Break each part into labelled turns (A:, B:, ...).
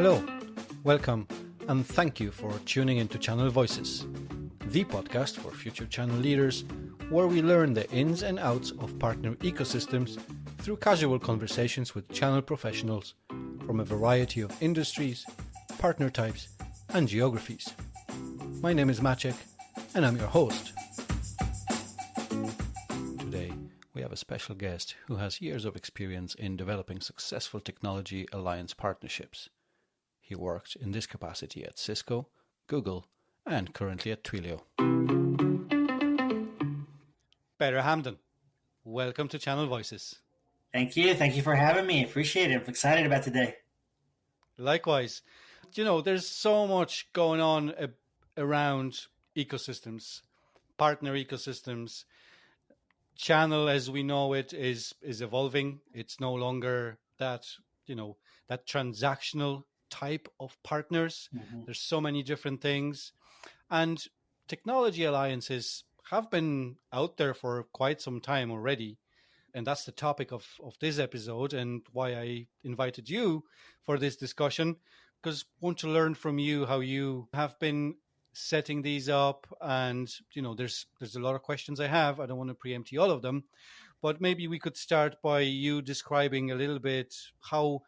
A: Hello, welcome, and thank you for tuning into Channel Voices, the podcast for future channel leaders, where we learn the ins and outs of partner ecosystems through casual conversations with channel professionals from a variety of industries, partner types, and geographies. My name is Maciek, and I'm your host. Today, we have a special guest who has years of experience in developing successful technology alliance partnerships. He worked in this capacity at Cisco, Google, and currently at Twilio. Better Hamdan, welcome to Channel Voices.
B: Thank you. Thank you for having me. Appreciate it. I'm excited about today.
A: Likewise. You know, there's so much going on around ecosystems, partner ecosystems. Channel as we know it is evolving. It's no longer that transactional type of partners. There's so many different things, and technology alliances have been out there for quite some time already, and that's the topic of this episode and why I invited you for this discussion, because I want to learn from you how you have been setting these up. And there's a lot of questions I have. I don't want to preempt all of them, but maybe we could start by you describing a little bit how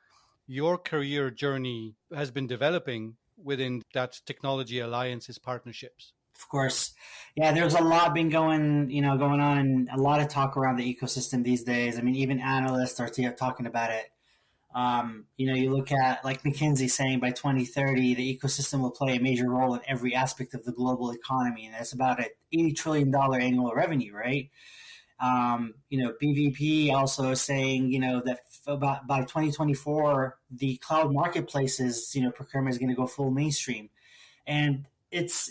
A: your career journey has been developing within that technology alliances partnerships.
B: Of course. Yeah, there's a lot been going on, and a lot of talk around the ecosystem these days. I mean, even analysts are talking about it. You look at like McKinsey saying by 2030, the ecosystem will play a major role in every aspect of the global economy. And that's about an $80 trillion annual revenue, right? BVP also is saying, that about by 2024, the cloud marketplaces, procurement is going to go full mainstream. And it's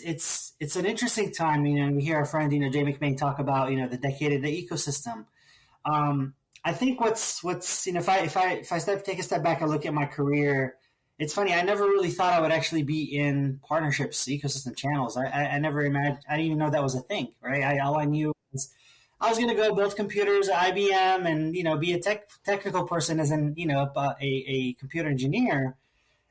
B: an interesting time. We hear our friend, Jay McMahon talk about, the decade of the ecosystem. I think what's if I take a step back and look at my career, it's funny. I never really thought I would actually be in partnerships, ecosystem channels. I never imagined. I didn't even know that was a thing, right? All I knew was I was going to go build computers at IBM and be a technical person, as in a computer engineer.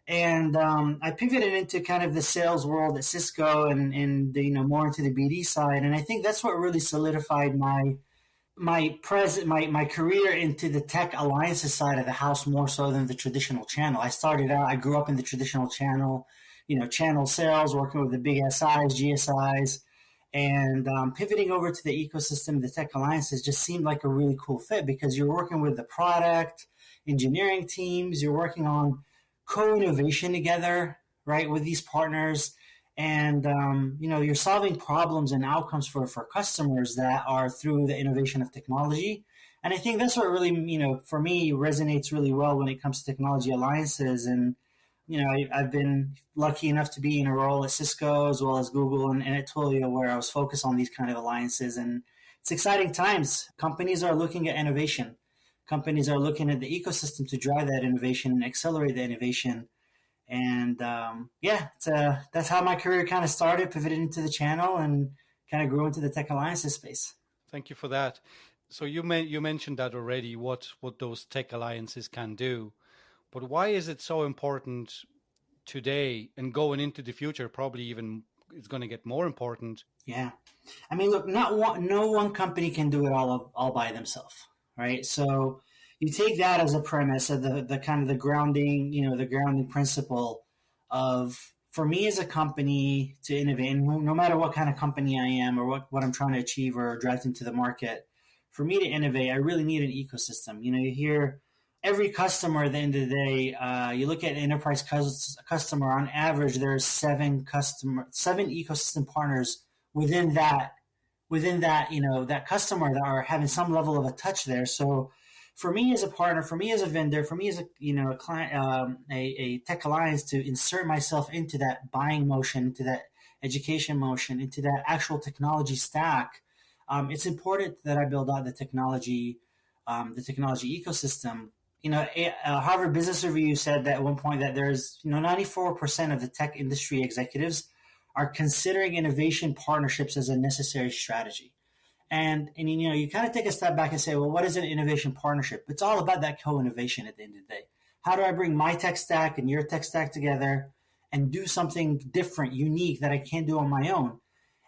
B: And I pivoted into kind of the sales world at Cisco and more into the BD side. And I think that's what really solidified my career into the tech alliances side of the house more so than the traditional channel. I grew up in the traditional channel, channel sales, working with the big SIs, GSIs, and pivoting over to the ecosystem, the tech alliances just seemed like a really cool fit because you're working with the product, engineering teams, you're working on co-innovation together, right, with these partners. And, you're solving problems and outcomes for customers that are through the innovation of technology. And I think that's what really, for me, resonates really well when it comes to technology alliances. And, I've been lucky enough to be in a role at Cisco as well as Google and at Twilio where I was focused on these kind of alliances. And it's exciting times. Companies are looking at innovation. Companies are looking at the ecosystem to drive that innovation and accelerate the innovation. And that's how my career kind of started, pivoted into the channel and kind of grew into the tech alliances space.
A: Thank you for that. So you mentioned that already, what those tech alliances can do. But why is it so important today and going into the future? Probably even it's going to get more important.
B: Yeah. I mean, look, no one company can do it all by themselves, right? So you take that as a premise of the kind of the grounding, the grounding principle of, for me as a company to innovate, no matter what kind of company I am or what I'm trying to achieve or drive into the market, for me to innovate, I really need an ecosystem. You hear every customer at the end of the day, you look at an enterprise customer, on average, there's seven ecosystem partners within that, that customer that are having some level of a touch there. So for me as a partner, for me as a vendor, for me as a client, a tech alliance, to insert myself into that buying motion, into that education motion, into that actual technology stack, it's important that I build out the technology ecosystem. Harvard Business Review said that at one point that there's 94% of the tech industry executives are considering innovation partnerships as a necessary strategy. And you kind of take a step back and say, well, what is an innovation partnership? It's all about that co-innovation at the end of the day. How do I bring my tech stack and your tech stack together and do something different, unique that I can't do on my own?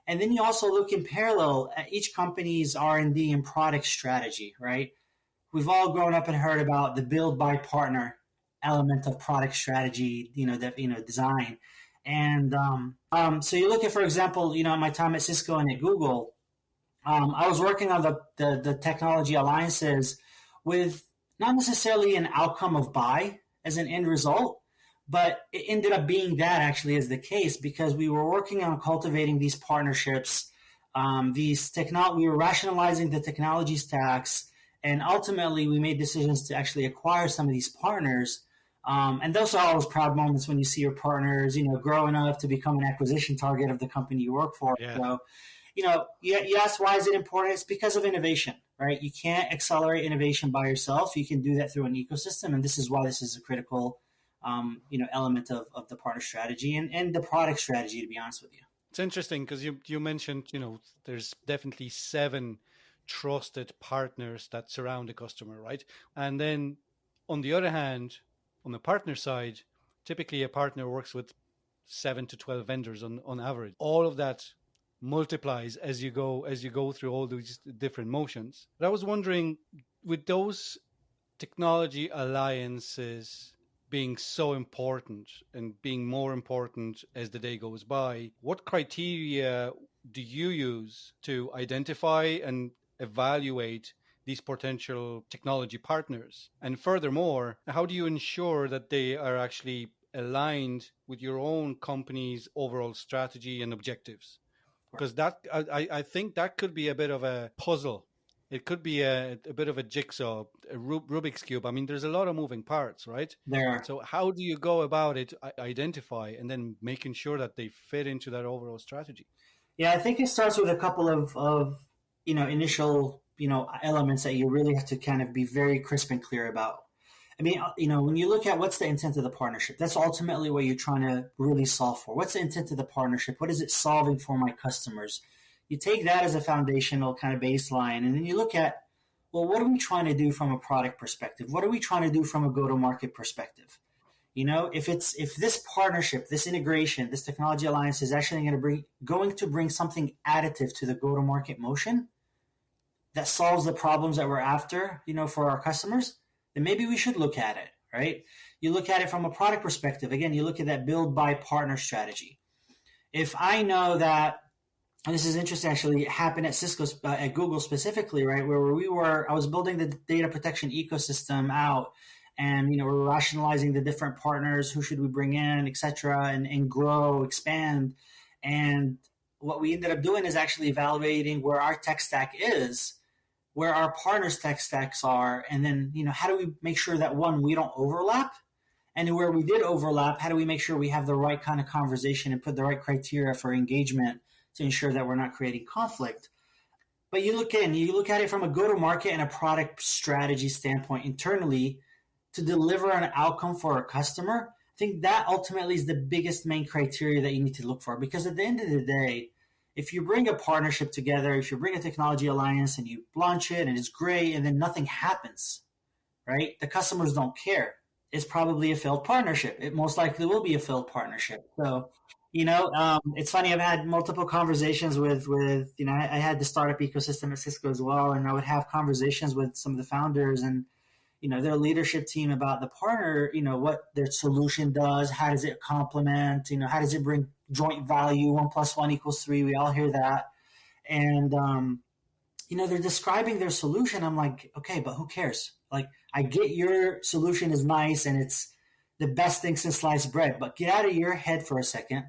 B: And then you also look in parallel at each company's R&D and product strategy, right? We've all grown up and heard about the build by partner element of product strategy, design. And so you look at, for example, my time at Cisco and at Google, I was working on the technology alliances with not necessarily an outcome of buy as an end result, but it ended up being that actually is the case because we were working on cultivating these partnerships, we were rationalizing the technology stacks, and ultimately we made decisions to actually acquire some of these partners. And those are always proud moments when you see your partners, growing up to become an acquisition target of the company you work for.
A: Yeah.
B: So, you ask why is it important? It's because of innovation, right? You can't accelerate innovation by yourself. You can do that through an ecosystem, and this is why this is a critical, element of the partner strategy and the product strategy. To be honest with you,
A: it's interesting because you mentioned there's definitely 7 trusted partners that surround the customer, right? And then on the other hand, on the partner side, typically a partner works with 7 to 12 vendors on average. All of that multiplies as you go through all these different motions. But I was wondering, with those technology alliances being so important and being more important as the day goes by, what criteria do you use to identify and evaluate these potential technology partners? And furthermore, how do you ensure that they are actually aligned with your own company's overall strategy and objectives? Because I think that could be a bit of a puzzle. It could be a bit of a jigsaw, a Rubik's Cube. I mean, there's a lot of moving parts, right?
B: there are.
A: So how do you go about it, identify, and then making sure that they fit into that overall strategy?
B: Yeah, I think it starts with a couple of initial elements that you really have to kind of be very crisp and clear about. I mean, when you look at what's the intent of the partnership, that's ultimately what you're trying to really solve for. What's the intent of the partnership? What is it solving for my customers? You take that as a foundational kind of baseline, and then you look at, well, what are we trying to do from a product perspective? What are we trying to do from a go-to-market perspective? If this partnership, this integration, this technology alliance is actually going to bring something additive to the go-to-market motion that solves the problems that we're after, for our customers, then maybe we should look at it, right? You look at it from a product perspective. Again, you look at that build by partner strategy. If I know that, and this is interesting, actually, it happened at Cisco, at Google specifically, right, where I was building the data protection ecosystem out, and we're rationalizing the different partners, who should we bring in, et cetera, and grow, expand. And what we ended up doing is actually evaluating where our tech stack is, where our partners' tech stacks are, and then how do we make sure that, one, we don't overlap, and where we did overlap, how do we make sure we have the right kind of conversation and put the right criteria for engagement to ensure that we're not creating conflict. But you look at it from a go-to-market and a product strategy standpoint internally to deliver an outcome for a customer. I think that ultimately is the biggest main criteria that you need to look for, because at the end of the day, if you bring a partnership together, if you bring a technology alliance and you launch it and it's great and then nothing happens, right? The customers don't care. It's probably a failed partnership. It most likely will be a failed partnership. So, it's funny. I've had multiple conversations with I had the startup ecosystem at Cisco as well, and I would have conversations with some of the founders and their leadership team about the partner, what their solution does, how does it complement, how does it bring joint value, 1 + 1 = 3. We all hear that. And, they're describing their solution. I'm like, okay, but who cares? Like, I get your solution is nice and it's the best thing since sliced bread, but get out of your head for a second.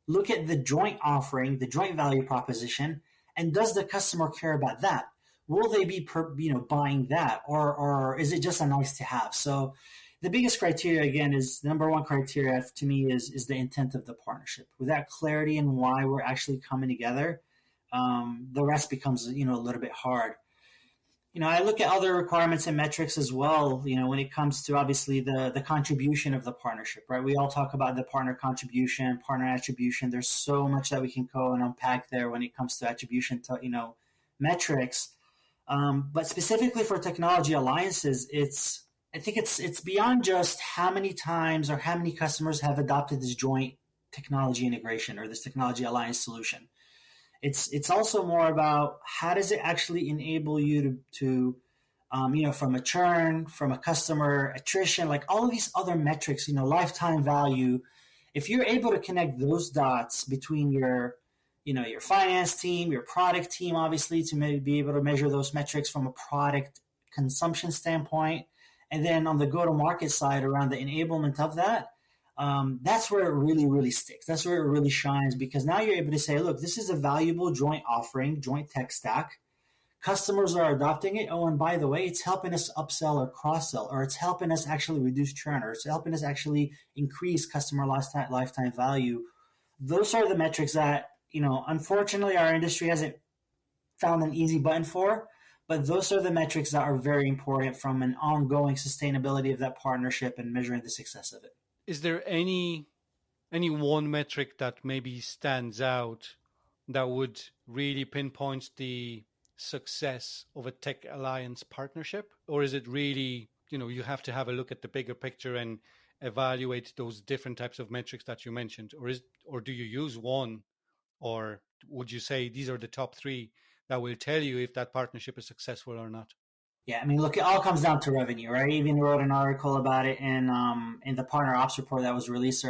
B: Look at the joint offering, the joint value proposition, and does the customer care about that? Will they be buying that, or is it just a nice to have? So the biggest criteria, again, is number one criteria to me is the intent of the partnership. With that clarity and why we're actually coming together, the rest becomes a little bit hard. I look at other requirements and metrics as well, when it comes to obviously the contribution of the partnership, right? We all talk about the partner contribution, partner attribution. There's so much that we can go and unpack there when it comes to attribution to, metrics. But specifically for technology alliances, it's I think it's beyond just how many times or how many customers have adopted this joint technology integration or this technology alliance solution. It's also more about how does it actually enable you to from a churn, from a customer attrition, like all of these other metrics, lifetime value. If you're able to connect those dots between your finance team, your product team, obviously, to be able to measure those metrics from a product consumption standpoint, and then on the go-to-market side around the enablement of that, that's where it really, really sticks. That's where it really shines, because now you're able to say, look, this is a valuable joint offering, joint tech stack. Customers are adopting it. Oh, and by the way, it's helping us upsell or cross-sell, or it's helping us actually reduce churn, or it's helping us actually increase customer lifetime value. Those are the metrics that, unfortunately, our industry hasn't found an easy button for, but those are the metrics that are very important from an ongoing sustainability of that partnership and measuring the success of it.
A: Is there any one metric that maybe stands out that would really pinpoint the success of a tech alliance partnership? Or is it really, you have to have a look at the bigger picture and evaluate those different types of metrics that you mentioned? Or do you use one? Or would you say these are the top three that will tell you if that partnership is successful or not?
B: Yeah, I mean, look, it all comes down to revenue, right? I even wrote an article about it in the partner ops report that was released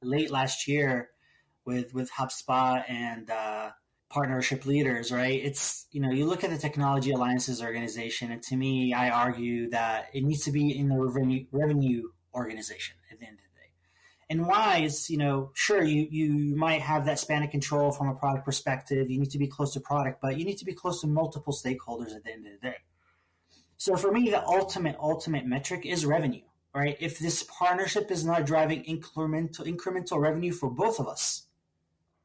B: late last year, with HubSpot and partnership leaders, right? It's, you look at the technology alliances organization, and to me, I argue that it needs to be in the revenue organization at the end of the day. And why is, sure, you might have that span of control from a product perspective. You need to be close to product, but you need to be close to multiple stakeholders at the end of the day. So for me, the ultimate metric is revenue, right? If this partnership is not driving incremental revenue for both of us,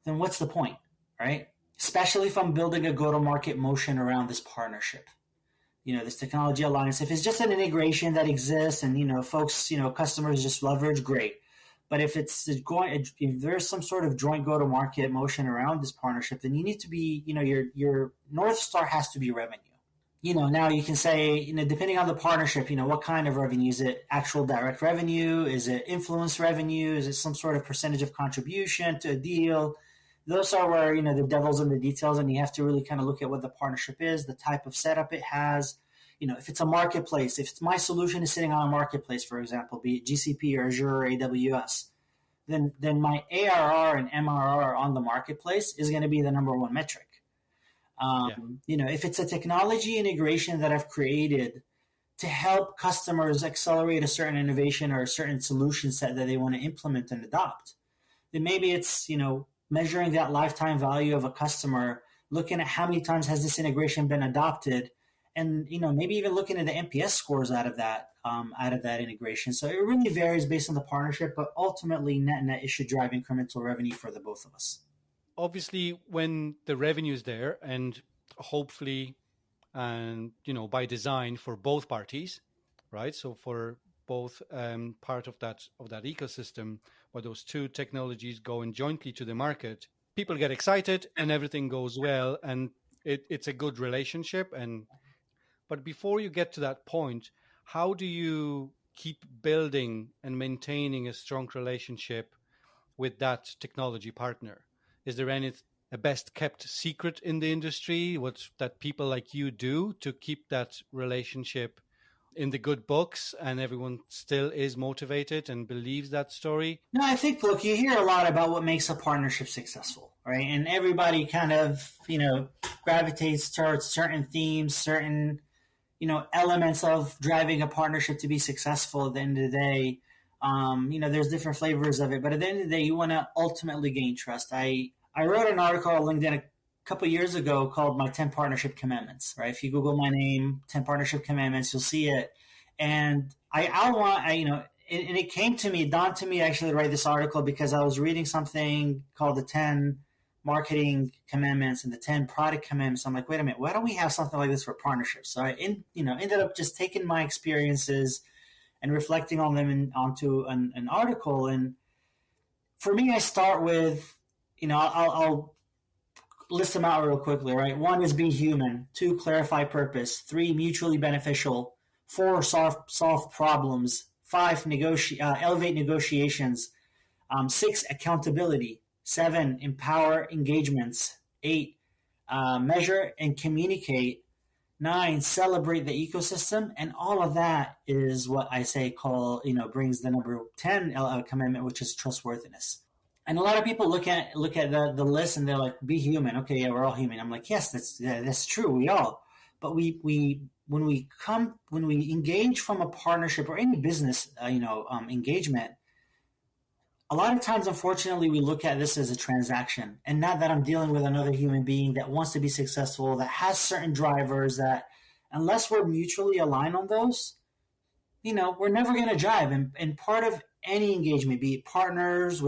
B: then what's the point, right? Especially if I'm building a go-to-market motion around this partnership, this technology alliance. If it's just an integration that exists and, folks, customers just leverage, great. But if if there's some sort of joint go-to-market motion around this partnership, then you need to be, your North Star has to be revenue. Now you can say, depending on the partnership, what kind of revenue? Is it actual direct revenue? Is it influence revenue? Is it some sort of percentage of contribution to a deal? Those are where, the devil's in the details, and you have to really kind of look at what the partnership is, the type of setup it has. If it's a marketplace, if my solution is sitting on a marketplace, for example, be it GCP or Azure or AWS, then my ARR and MRR on the marketplace is going to be the number one metric. If it's a technology integration that I've created to help customers accelerate a certain innovation or a certain solution set that they want to implement and adopt, then maybe it's, measuring that lifetime value of a customer, looking at how many times has this integration been adopted, and, maybe even looking at the NPS scores out of that integration. So it really varies based on the partnership, but ultimately net it should drive incremental revenue for the both of us.
A: Obviously, when the revenue is there, and hopefully, and by design for both parties, right? So for both part of that ecosystem, where those two technologies going jointly to the market, people get excited and everything goes well, and it's a good relationship. But before you get to that point, how do you keep building and maintaining a strong relationship with that technology partner? Is there a best kept secret in the industry, that people like you do to keep that relationship in the good books and everyone still is motivated and believes that story?
B: No, I think, look, you hear a lot about what makes a partnership successful, right? And everybody kind of, gravitates towards certain themes, certain, elements of driving a partnership to be successful at the end of the day. There's different flavors of it, but at the end of the day, you want to ultimately gain trust. I wrote an article on LinkedIn a couple of years ago called my 10 partnership commandments, right? If you Google my name, 10 partnership commandments, you'll see it. And and it came to me, dawned to me actually to write this article because I was reading something called the 10 marketing commandments and the 10 product commandments. I'm like, wait a minute, why don't we have something like this for partnerships? So I ended up just taking my experiences and reflecting on them onto an article. And for me, I start with, I'll list them out real quickly, right? 1 is be human. 2, clarify purpose. 3, mutually beneficial. 4, solve problems. 5, elevate negotiations. 6, accountability. 7, empower engagements. 8, measure and communicate. 9, celebrate the ecosystem. And all of that is what I say brings the number 10 commandment, which is trustworthiness. And a lot of people look at the list and they're like, be human. Okay, yeah, we're all human. I'm like, yes, that's true. We all. But when we engage from a partnership or any business, engagement, a lot of times, unfortunately, we look at this as a transaction, and not that I'm dealing with another human being that wants to be successful, that has certain drivers that, unless we're mutually aligned on those, we're never going to drive. And part of any engagement, be it partners or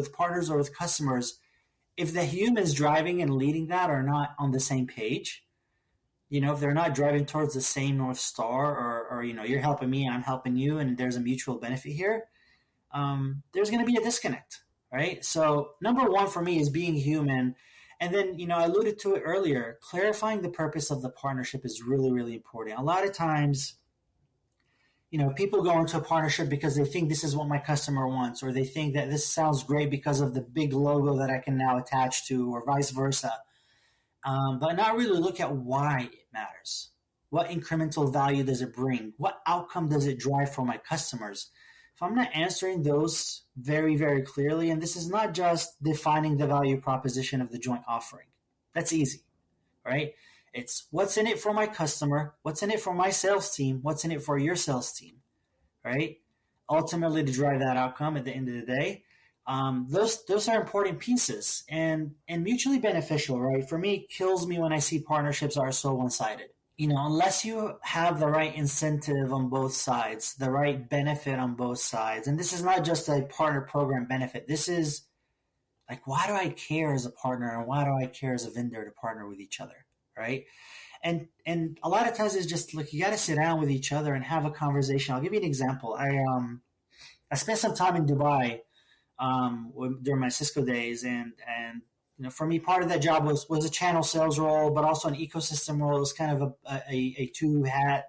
B: with customers, if the humans driving and leading that are not on the same page, if they're not driving towards the same North Star, or you're helping me, I'm helping you, and there's a mutual benefit here, there's going to be a disconnect, right? So number one for me is being human. And then, I alluded to it earlier, clarifying the purpose of the partnership is really, really important. A lot of times, people go into a partnership because they think this is what my customer wants, or they think that this sounds great because of the big logo that I can now attach to, or vice versa. But not really look at why it matters. What incremental value does it bring? What outcome does it drive for my customers? If I'm not answering those very, very clearly, and this is not just defining the value proposition of the joint offering. That's easy, right? It's what's in it for my customer, what's in it for my sales team, what's in it for your sales team, right? Ultimately, to drive that outcome at the end of the day. Those are important pieces and mutually beneficial, right? For me, it kills me when I see partnerships are so one-sided. Unless you have the right incentive on both sides, the right benefit on both sides. And this is not just a partner program benefit. This is like, why do I care as a partner, and why do I care as a vendor to partner with each other, right? And a lot of times it's just like, you got to sit down with each other and have a conversation. I'll give you an example. I spent some time in Dubai during my Cisco days, and for me, part of that job was a channel sales role, but also an ecosystem role. It was kind of a two hat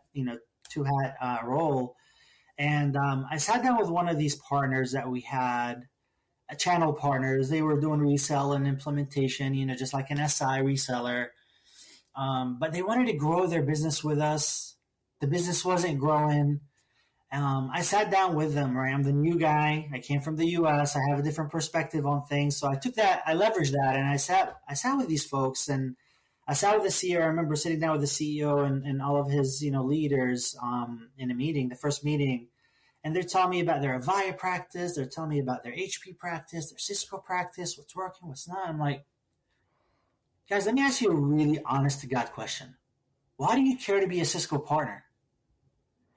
B: role. And I sat down with one of these partners that we had, channel partners. They were doing resell and implementation, just like an SI reseller. But they wanted to grow their business with us. The business wasn't growing. I sat down with them, right? I'm the new guy. I came from the US. I have a different perspective on things. So I leveraged that, and I sat with these folks, and I sat with the CEO. I remember sitting down with the CEO and all of his, leaders in a meeting, the first meeting. And they're telling me about their Avaya practice. They're telling me about their HP practice, their Cisco practice, what's working, what's not. I'm like, guys, let me ask you a really honest to God question. Why do you care to be a Cisco partner?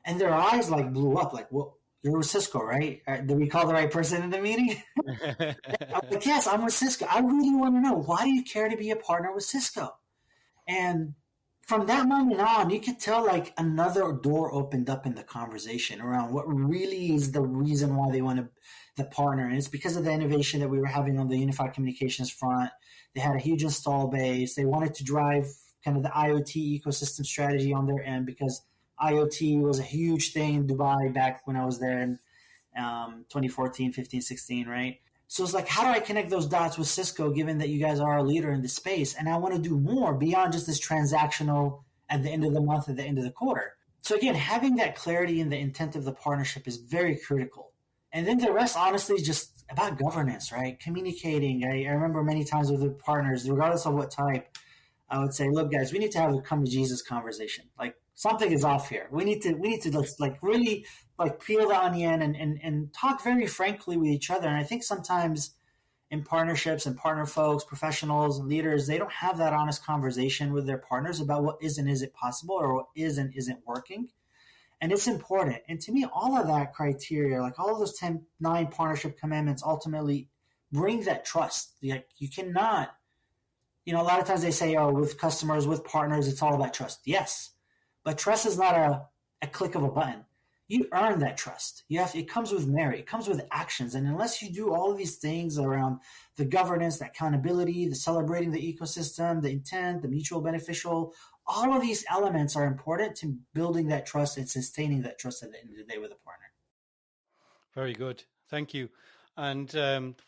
B: And their eyes blew up, well, you're with Cisco, right? Did we call the right person in the meeting? I'm like, yes, I'm with Cisco. I really want to know, why do you care to be a partner with Cisco? And from that moment on, you could tell another door opened up in the conversation around what really is the reason why they want the partner. And it's because of the innovation that we were having on the unified communications front. They had a huge install base. They wanted to drive kind of the IoT ecosystem strategy on their end, because IoT was a huge thing in Dubai back when I was there in 2014, 15, 16, right? So it's like, how do I connect those dots with Cisco, given that you guys are a leader in the space? And I want to do more beyond just this transactional at the end of the month, at the end of the quarter. So again, having that clarity in the intent of the partnership is very critical. And then the rest, honestly, is just about governance, right? Communicating. I remember many times with the partners, regardless of what type, I would say, look, guys, we need to have a come to Jesus conversation. Something is off here. We need to really peel the onion and talk very frankly with each other. And I think sometimes in partnerships and partner folks, professionals and leaders, they don't have that honest conversation with their partners about what is and isn't possible, or what is and isn't working. And it's important. And to me, all of that criteria, all of those 9 partnership commandments, ultimately bring that trust. You cannot, a lot of times they say, with customers, with partners, it's all about trust. Yes. But trust is not a click of a button. You earn that trust. It comes with merit. It comes with actions. And unless you do all of these things around the governance, the accountability, the celebrating the ecosystem, the intent, the mutual beneficial, all of these elements are important to building that trust and sustaining that trust at the end of the day with a partner.
A: Very good. Thank you. And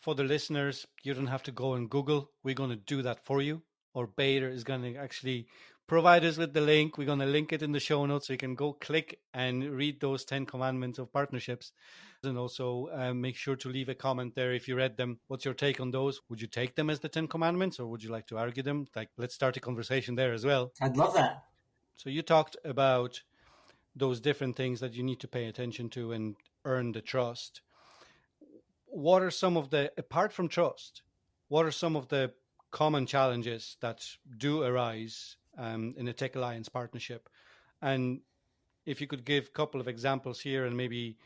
A: for the listeners, you don't have to go and Google. We're going to do that for you. Or Bader is going to actually provide us with the link. We're going to link it in the show notes so you can go click and read those 10 commandments of partnerships. And also make sure to leave a comment there if you read them. What's your take on those? Would you take them as the 10 commandments or would you like to argue them? Like, let's start a conversation there as well.
B: I'd love that.
A: So you talked about those different things that you need to pay attention to and earn the trust. What are some of the, apart from trust, what are some of the common challenges that do arise in a Tech Alliance partnership? And if you could give a couple of examples here and maybe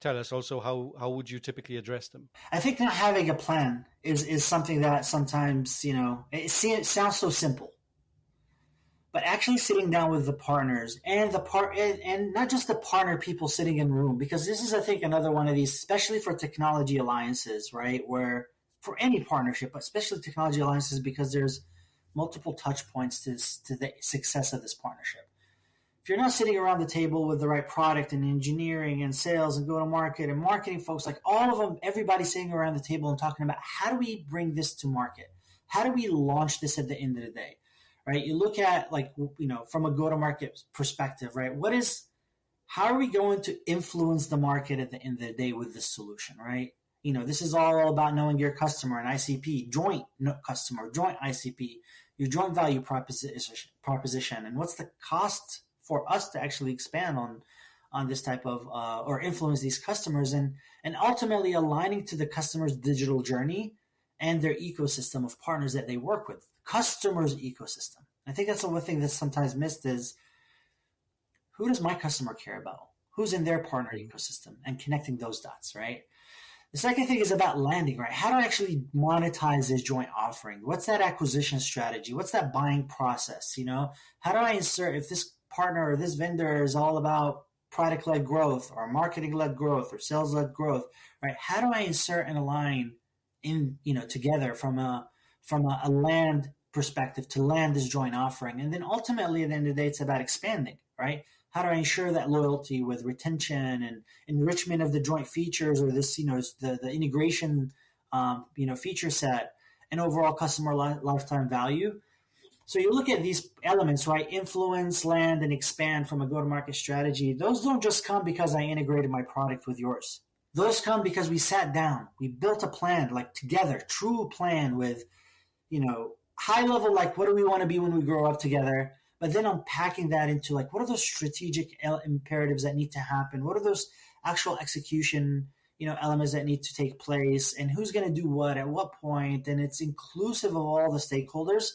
A: tell us also how would you typically address them?
B: I think not having a plan is something that sometimes, it sounds so simple. But actually sitting down with the partners and and not just the partner people sitting in the room, because this is, I think, another one of these, especially for technology alliances, right? Where for any partnership, but especially technology alliances, because there's multiple touch points to the success of this partnership. If you're not sitting around the table with the right product and engineering and sales and go-to-market and marketing folks, like all of them, everybody sitting around the table and talking about how do we bring this to market? How do we launch this at the end of the day? Right? You look at from a go-to-market perspective, right? How are we going to influence the market at the end of the day with this solution, right? This is all about knowing your customer and ICP, joint customer, joint ICP, your joint value proposition, and what's the cost for us to actually expand on this type of or influence these customers and ultimately aligning to the customer's digital journey and their ecosystem of partners that they work with. Customer's ecosystem. I think that's the one thing that's sometimes missed is who does my customer care about? Who's in their partner ecosystem and connecting those dots, right? The second thing is about landing, right? How do I actually monetize this joint offering? What's that acquisition strategy? What's that buying process? How do I insert if this partner or this vendor is all about product-led growth or marketing-led growth or sales-led growth, right? How do I insert and align in, together from a land perspective to land this joint offering? And then ultimately at the end of the day, it's about expanding, right? How do I ensure that loyalty with retention and enrichment of the joint features or this, the integration, feature set and overall customer lifetime value? So you look at these elements, right? Influence, land, and expand from a go-to-market strategy. Those don't just come because I integrated my product with yours. Those come because we sat down, we built a plan, like together, true plan with, high level, like what do we want to be when we grow up together? But then unpacking that into like, what are those strategic imperatives that need to happen? What are those actual execution, elements that need to take place and who's going to do what at what point? And it's inclusive of all the stakeholders.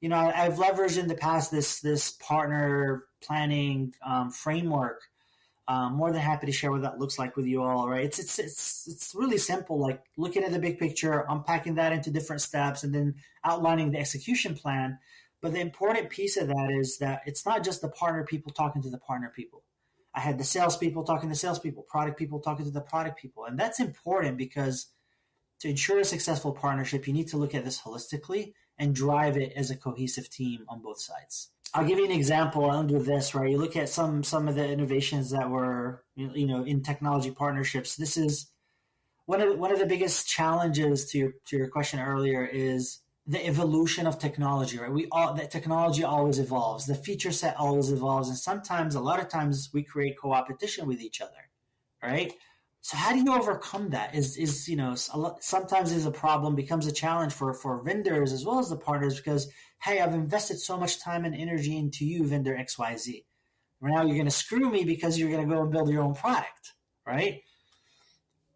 B: I've leveraged in the past this partner planning framework. More than happy to share what that looks like with you all, right? It's really simple, like looking at the big picture, unpacking that into different steps, and then outlining the execution plan. But the important piece of that is that it's not just the partner people talking to the partner people. I had the salespeople talking to salespeople, product people talking to the product people. And that's important because to ensure a successful partnership, you need to look at this holistically and drive it as a cohesive team on both sides. I'll give you an example. I'll end with this, right? You look at some of the innovations that were, in technology partnerships. This is one of the biggest challenges to your question earlier is the evolution of technology, right? That technology always evolves. The feature set always evolves. And sometimes, a lot of times, we create co-opetition with each other, right? So how do you overcome that? Sometimes is a problem, becomes a challenge for vendors as well as the partners because, hey, I've invested so much time and energy into you, vendor XYZ. Now you're going to screw me because you're going to go and build your own product, right?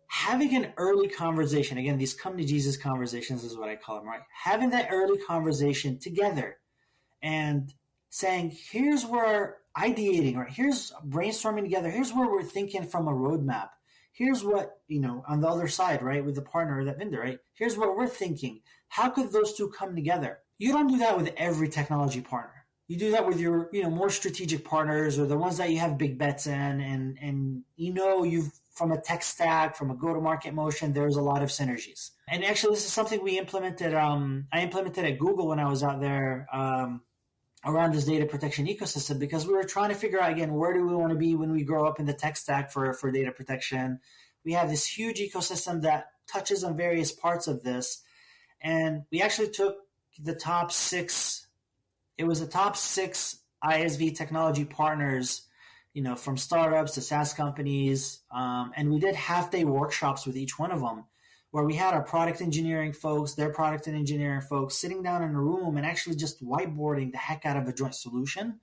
B: Having an early conversation, again, these come to Jesus conversations is what I call them, right? Having that early conversation together and saying, here's where ideating, right? Here's brainstorming together. Here's where we're thinking from a roadmap. Here's what, on the other side, right, with the partner or that vendor, right? Here's what we're thinking. How could those two come together? You don't do that with every technology partner. You do that with your, more strategic partners or the ones that you have big bets in and you've from a tech stack, from a go-to-market motion, there's a lot of synergies. And actually, this is something we implemented. I implemented at Google when I was out there around this data protection ecosystem, because we were trying to figure out, again, where do we want to be when we grow up in the tech stack for data protection. We have this huge ecosystem that touches on various parts of this. And we actually took the top six, it was the top six ISV technology partners, from startups to SaaS companies. And we did half-day workshops with each one of them, where we had our product engineering folks, their product and engineering folks sitting down in a room and actually just whiteboarding the heck out of a joint solution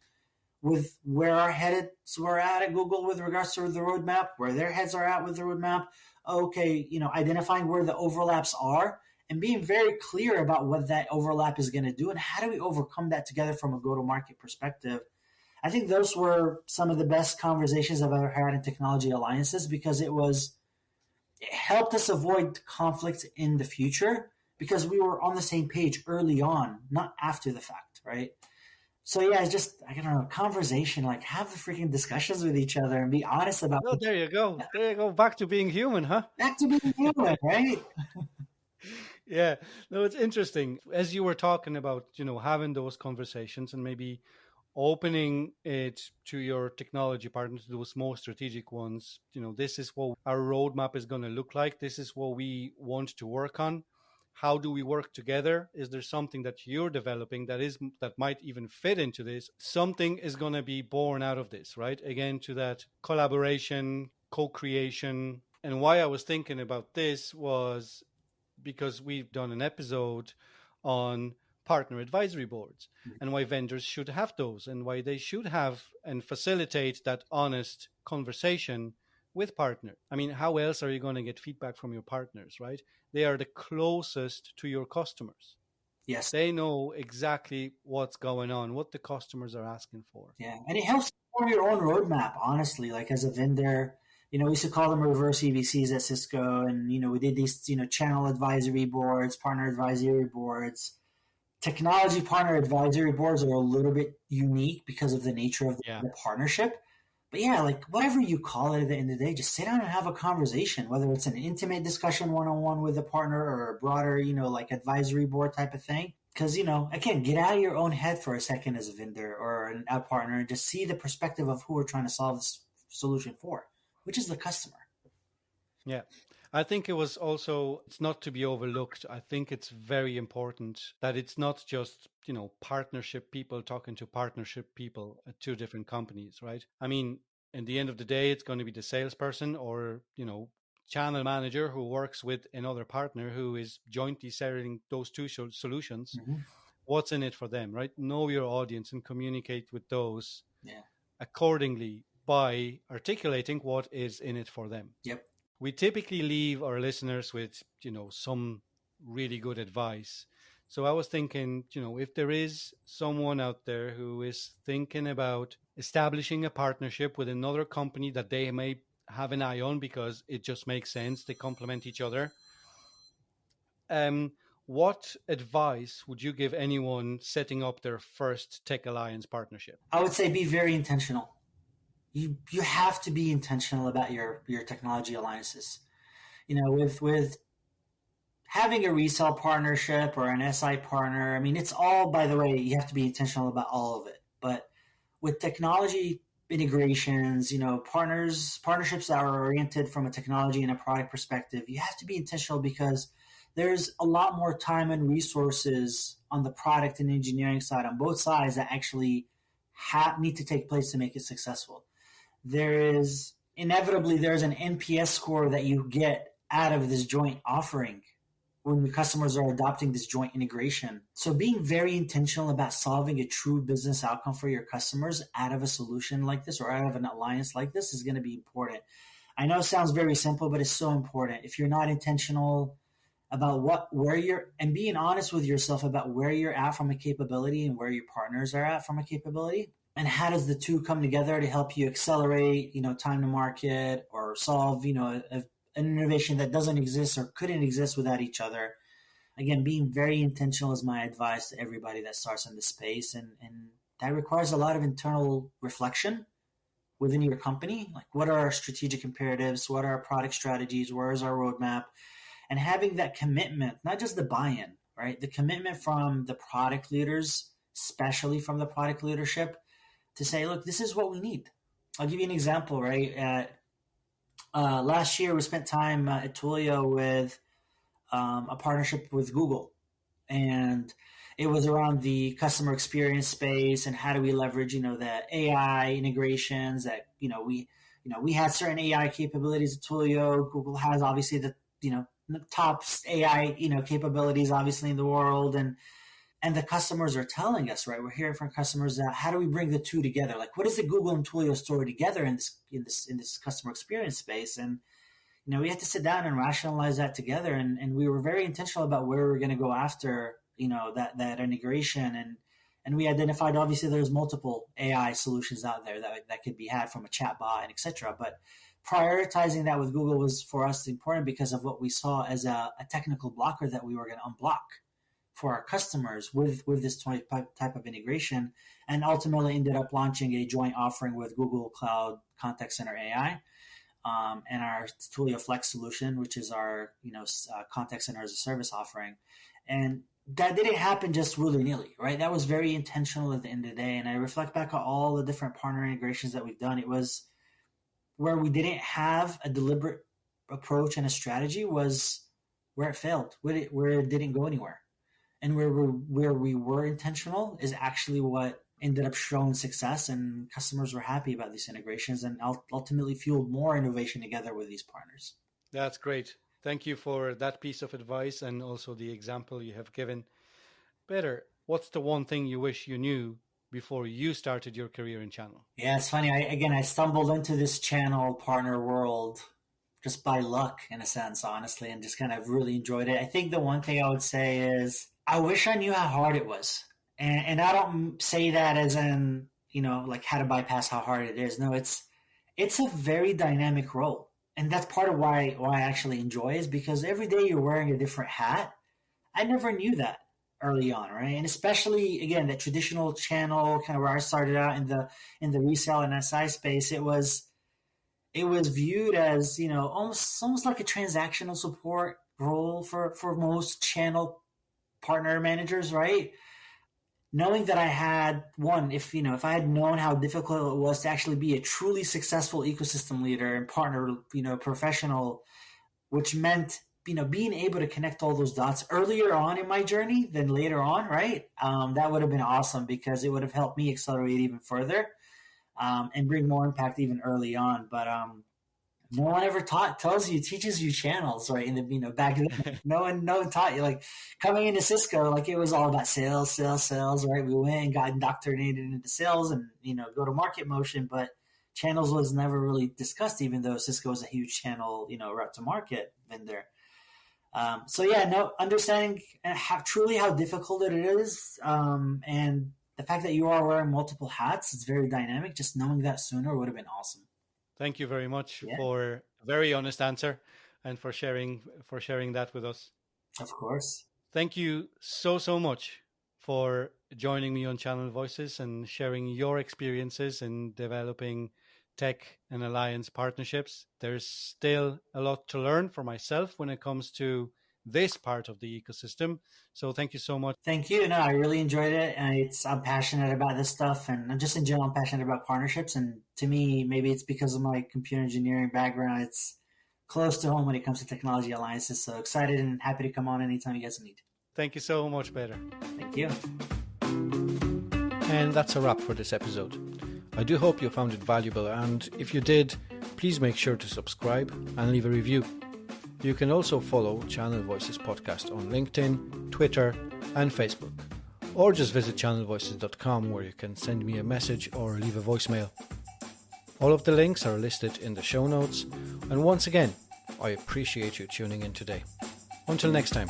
B: with where our heads were at Google with regards to the roadmap, where their heads are at with the roadmap. Okay, identifying where the overlaps are and being very clear about what that overlap is going to do and how do we overcome that together from a go-to-market perspective. I think those were some of the best conversations I've ever had in technology alliances, because it helped us avoid conflict in the future because we were on the same page early on, not after the fact, right? So yeah, it's just, I don't know, conversation, like have the freaking discussions with each other and be honest about
A: Oh, there you go. There you go. Back to being human, huh?
B: Back to being human, right?
A: Yeah. No, it's interesting. As you were talking about, having those conversations and maybe opening it to your technology partners, those more strategic ones, this is what our roadmap is going to look like. This is what we want to work on. How do we work together? Is there something that you're developing that might even fit into this? Something is going to be born out of this, right? Again, to that collaboration, co-creation. And why I was thinking about this was because we've done an episode on partner advisory boards and why vendors should have those and why they should have and facilitate that honest conversation with partner. I mean, how else are you going to get feedback from your partners, right? They are the closest to your customers.
B: Yes.
A: They know exactly what's going on, what the customers are asking for.
B: Yeah. And it helps form your own roadmap, honestly, like as a vendor. We used to call them reverse EVCs at Cisco. And, we did these, channel advisory boards, partner advisory boards. Technology partner advisory boards are a little bit unique because of the nature of the partnership. But yeah, like whatever you call it at the end of the day, just sit down and have a conversation, whether it's an intimate discussion one-on-one with a partner or a broader, like advisory board type of thing. Because, again, get out of your own head for a second as a vendor or a partner and just see the perspective of who we're trying to solve this solution for, which is the customer.
A: Yeah. I think it's not to be overlooked. I think it's very important that it's not just, partnership people talking to partnership people at two different companies, right? I mean, in the end of the day, it's going to be the salesperson or, channel manager who works with another partner who is jointly selling those two solutions. Mm-hmm. What's in it for them, right? Know your audience and communicate with those accordingly by articulating what is in it for them.
B: Yep.
A: We typically leave our listeners with, some really good advice. So I was thinking, if there is someone out there who is thinking about establishing a partnership with another company that they may have an eye on because it just makes sense, they complement each other. What advice would you give anyone setting up their first tech alliance partnership?
B: I would say be very intentional. You have to be intentional about your technology alliances. With having a resale partnership or an SI partner, I mean, it's all, by the way, you have to be intentional about all of it. But with technology integrations, partnerships that are oriented from a technology and a product perspective, you have to be intentional because there's a lot more time and resources on the product and engineering side on both sides that actually need to take place to make it successful. There's an NPS score that you get out of this joint offering when your customers are adopting this joint integration. So being very intentional about solving a true business outcome for your customers out of a solution like this or out of an alliance like this is going to be important. I know it sounds very simple, but it's so important. If you're not intentional about and being honest with yourself about where you're at from a capability and where your partners are at from a capability, and how does the two come together to help you accelerate, time to market or solve, an innovation that doesn't exist or couldn't exist without each other. Again, being very intentional is my advice to everybody that starts in this space. And that requires a lot of internal reflection within your company. Like, what are our strategic imperatives? What are our product strategies? Where is our roadmap? And having that commitment, not just the buy-in, right? The commitment from the product leaders especially from the product leadership, to say, look, this is what we need. I'll give you an example, right? Last year, we spent time at Twilio with a partnership with Google, and it was around the customer experience space and how do we leverage, the AI integrations that, we had certain AI capabilities at Twilio. Google has obviously the top AI, capabilities obviously in the world, and the customers are telling us, right? We're hearing from customers that how do we bring the two together? Like, what is the Google and Twilio story together in this customer experience space? And we had to sit down and rationalize that together, and we were very intentional about where we were going to go after, that integration, and we identified obviously there's multiple AI solutions out there that could be had from a chatbot and etc. But prioritizing that with Google was for us important because of what we saw as a technical blocker that we were going to unblock for our customers with this type of integration, and ultimately ended up launching a joint offering with Google Cloud Contact Center AI and our Twilio Flex solution, which is our contact center as a service offering. And that didn't happen just willy-nilly, right? That was very intentional at the end of the day. And I reflect back on all the different partner integrations that we've done. It was where we didn't have a deliberate approach and a strategy was where it failed, where it didn't go anywhere. And where we were intentional is actually what ended up showing success, and customers were happy about these integrations and ultimately fueled more innovation together with these partners.
A: That's great. Thank you for that piece of advice and also the example you have given. Peter, what's the one thing you wish you knew before you started your career in channel?
B: Yeah, it's funny. I stumbled into this channel partner world just by luck, in a sense, honestly, and just kind of really enjoyed it. I think the one thing I would say is I wish I knew how hard it was. And I don't say that as in, like how to bypass how hard it is. No, it's a very dynamic role. And that's part of why I actually enjoy is because every day you're wearing a different hat. I never knew that early on, right? And especially, again, that traditional channel, kind of where I started out in the resale and SI space, it was viewed as, almost like a transactional support role for most channel partner managers, right? Knowing that I had if I had known how difficult it was to actually be a truly successful ecosystem leader and partner, professional, which meant, being able to connect all those dots earlier on in my journey than later on, right? That would have been awesome because it would have helped me accelerate even further and bring more impact even early on. But no one ever teaches you channels, right? In the back then, no one taught you. Like coming into Cisco, like it was all about sales, right? We went and got indoctrinated into sales and go to market motion, but channels was never really discussed, even though Cisco was a huge channel, route to market vendor. Understanding how difficult it is, and the fact that you are wearing multiple hats, it's very dynamic. Just knowing that sooner would have been awesome.
A: Thank you very much for a very honest answer and for sharing that with us.
B: Of course.
A: Thank you so much for joining me on Channel Voices and sharing your experiences in developing tech and alliance partnerships. There's still a lot to learn for myself when it comes to this part of the ecosystem. So thank you so much.
B: Thank you. No, I really enjoyed it. And I'm passionate about this stuff. And I'm just in general, I'm passionate about partnerships. And to me, maybe it's because of my computer engineering background. It's close to home when it comes to technology alliances. So excited and happy to come on anytime you guys need.
A: Thank you so much, Peter.
B: Thank you.
A: And that's a wrap for this episode. I do hope you found it valuable. And if you did, please make sure to subscribe and leave a review. You can also follow Channel Voices Podcast on LinkedIn, Twitter, and Facebook. Or just visit channelvoices.com where you can send me a message or leave a voicemail. All of the links are listed in the show notes. And once again, I appreciate you tuning in today. Until next time.